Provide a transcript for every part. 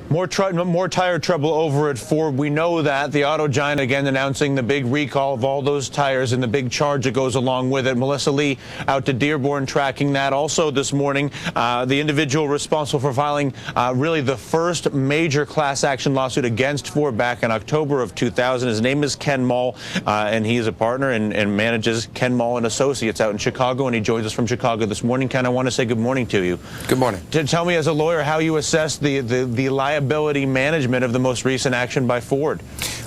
More tire trouble over at Ford. We know that. The auto giant again announcing the big recall of all those tires and the big charge that goes along with it. Melissa Lee out to Dearborn tracking that. Also this morning, the individual responsible for filing really the first major class action lawsuit against Ford back in October of 2000. His name is Ken Moll, and he is a partner and manages Ken Moll and Associates out in Chicago, and he joins us from Chicago this morning. Ken, I want to say good morning to you. Good morning. Tell me as a lawyer how you assess the liability management of the most recent action by Ford.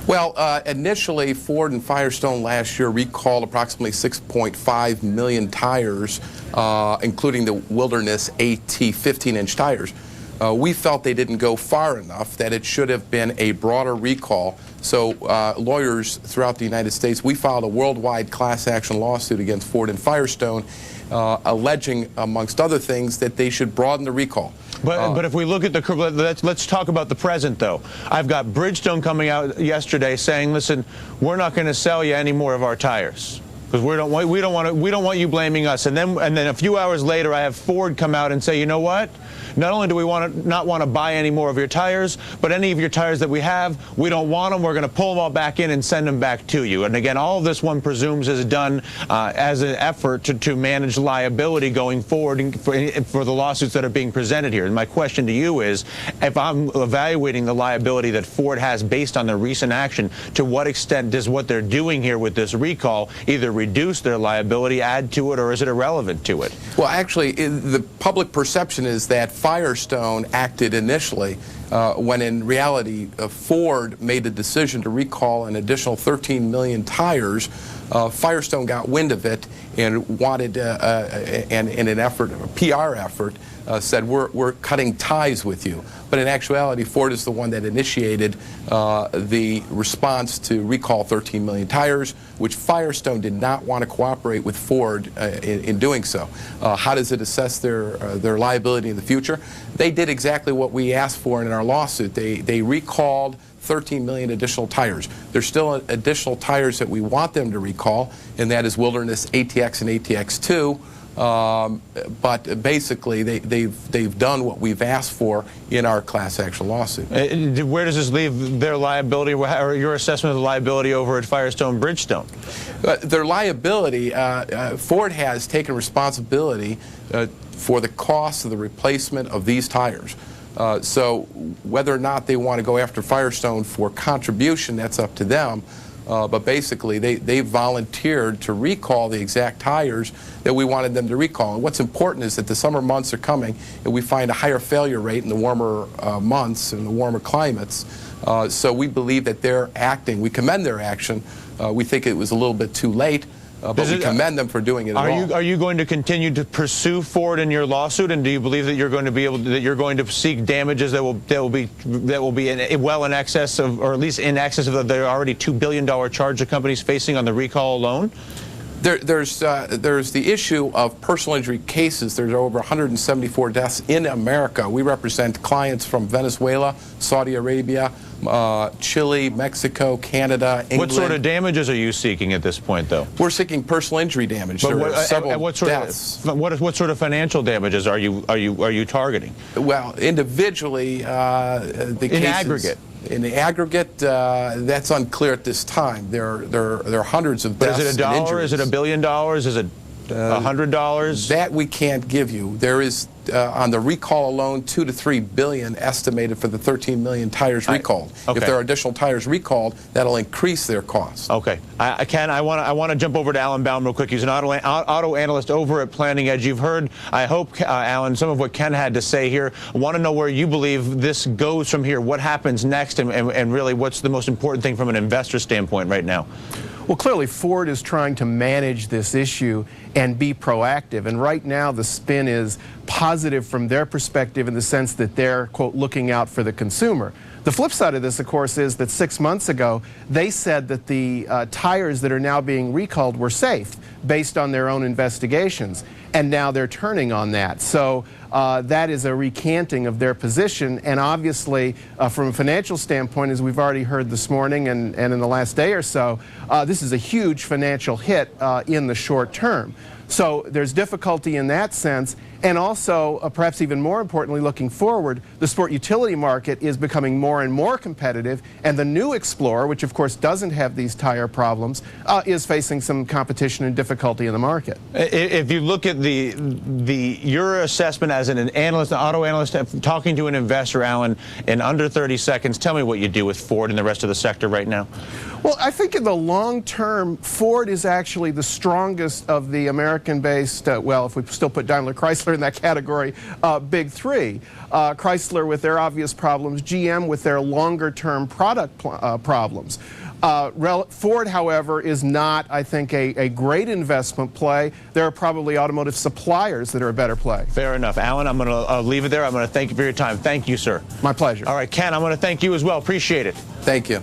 Well, initially, Ford and Firestone last year recalled approximately 6.5 million tires, including the Wilderness AT 15-inch tires. We felt they didn't go far enough, that it should have been a broader recall. So lawyers throughout the United States, we filed a worldwide class action lawsuit against Ford and Firestone, alleging, amongst other things, that they should broaden the recall. But if we look at the, let's talk about the present, though. I've got Bridgestone coming out yesterday saying, listen, we're not going to sell you any more of our tires, because we don't want you blaming us. And then a few hours later, I have Ford come out and say, you know what? Not only do we not want to buy any more of your tires, but any of your tires that we have, we don't want them. We're going to pull them all back in and send them back to you. And again, all of this, one presumes, is done as an effort to manage liability going forward for the lawsuits that are being presented here. And my question to you is, if I'm evaluating the liability that Ford has based on the recent action, to what extent does what they're doing here with this recall either reduce their liability, add to it, or is it irrelevant to it? Well, actually, the public perception is that Firestone acted initially when in reality Ford made the decision to recall an additional 13 million tires. Firestone got wind of it and wanted, and in an effort, a PR effort, said we're cutting ties with you. But in actuality, Ford is the one that initiated the response to recall 13 million tires, which Firestone did not want to cooperate with Ford in doing so. How does it assess their liability in the future? They did exactly what we asked for in our lawsuit. They recalled 13 million additional tires. There's still additional tires that we want them to recall, and that is Wilderness ATX and ATX2. But basically, they've done what we've asked for in our class action lawsuit. Where does this leave their liability, or your assessment of the liability over at Firestone Bridgestone? Their liability, Ford has taken responsibility for the cost of the replacement of these tires. So whether or not they want to go after Firestone for contribution, that's up to them. But basically, they volunteered to recall the exact tires that we wanted them to recall. And what's important is that the summer months are coming, and we find a higher failure rate in the warmer months and the warmer climates. So we believe that they're acting. We commend their action. We think it was a little bit too late. But we commend them for doing it. Are you going to continue to pursue Ford in your lawsuit, and do you believe that you're going to seek damages that will be well in excess of, or at least in excess of the already $2 billion charge the company's facing on the recall alone? There's the issue of personal injury cases. There's over 174 deaths in America. We represent clients from Venezuela, Saudi Arabia, Chile, Mexico, Canada, England. What sort of damages are you seeking at this point, though? We're seeking personal injury damage. There are several deaths. What sort of financial damages are you targeting? Well, individually, the cases, in aggregate. In the aggregate, that's unclear at this time. There are hundreds of deaths. But is it $1? Is it $1 billion? Is it $100? That we can't give you. There is, on the recall alone, $2 to $3 billion estimated for the 13 million tires recalled. Okay. If there are additional tires recalled, that'll increase their cost. Okay, Ken, I want to jump over to Alan Baum real quick. He's an auto analyst over at Planning Edge. You've heard, I hope, Alan, some of what Ken had to say here. I want to know where you believe this goes from here. What happens next, and really, what's the most important thing from an investor standpoint right now? Well, clearly, Ford is trying to manage this issue and be proactive. And right now, the spin is positive from their perspective in the sense that they're, quote, looking out for the consumer. The flip side of this, of course, is that 6 months ago, they said that the tires that are now being recalled were safe based on their own investigations. And now they're turning on that. So that is a recanting of their position. And obviously, from a financial standpoint, as we've already heard this morning and in the last day or so, this is a huge financial hit in the short term. So there's difficulty in that sense. And also, perhaps even more importantly, looking forward, the sport utility market is becoming more and more competitive, and the new Explorer, which of course doesn't have these tire problems, is facing some competition and difficulty in the market. If you look at your assessment as an analyst, an auto analyst, talking to an investor, Alan, in under 30 seconds, tell me what you do with Ford and the rest of the sector right now. Well, I think in the long term, Ford is actually the strongest of the American-based, well, if we still put Daimler Chrysler in that category, big three. Chrysler with their obvious problems, GM with their longer-term product problems. Ford, however, is not, I think, a great investment play. There are probably automotive suppliers that are a better play. Fair enough. Alan, I'm going to leave it there. I'm going to thank you for your time. Thank you, sir. My pleasure. All right, Ken, I'm going to thank you as well. Appreciate it. Thank you.